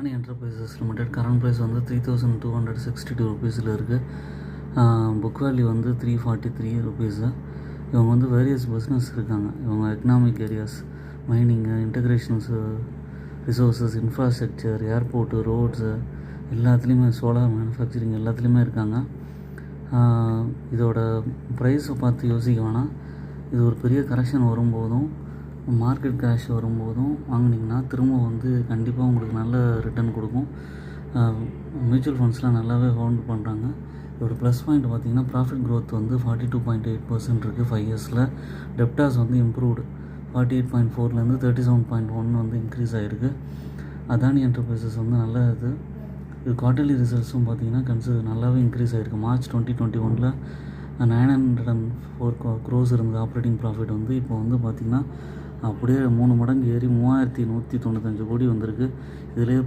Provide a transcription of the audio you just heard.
Adani enterprises limited current price வந்து 3262 ருபீஸில் இருக்குது. புக் வேல்யூ வந்து 343 ருபீஸு. இவங்க வந்து வேரியஸ் பிஸ்னஸ் இருக்காங்க. இவங்க economic areas, மைனிங்கு, இன்டகிரேஷன்ஸு, resources, infrastructure, airport, roads எல்லாத்துலேயுமே, சோலார் மேனுஃபேக்சரிங் எல்லாத்துலேயுமே இருக்காங்க. இதோட ப்ரைஸை பார்த்து யோசிக்க வேணாம். இது ஒரு பெரிய கரெக்ஷன் வரும்போதும், மார்க்கெட் கிராஷ் வரும்போதும் வாங்கினீங்கன்னா திரும்ப வந்து கண்டிப்பாக உங்களுக்கு நல்ல ரிட்டர்ன் கொடுக்கும். மியூச்சுவல் ஃபண்ட்ஸ்லாம் நல்லாவே ஹோல்ட் பண்ணுறாங்க. இதோட ப்ளஸ் பாயிண்ட் பார்த்திங்கன்னா ப்ராஃபிட் க்ரோத் வந்து 42.8% இருக்குது 5 இயர்ஸில். டெப்டாஸ் வந்து இம்ப்ரூவ்டு 48.4லேருந்து 37.1 வந்து இன்க்ரீஸ் ஆகிருக்கு. அதானி என்டர்பிரைசஸ் வந்து நல்ல இது குவார்ட்டர்லி ரிசல்ட்ஸும் பார்த்திங்கன்னா நல்லாவே இன்க்ரீஸ் ஆகிருக்கு. மார்ச் 2021 904 க்ரோஸ் இருந்தது ஆப்ரேட்டிங் ப்ராஃபிட் வந்து இப்போ வந்து பார்த்திங்கன்னா அப்படியே 3 மடங்கு ஏறி 3195 கோடி வந்திருக்கு. இதிலே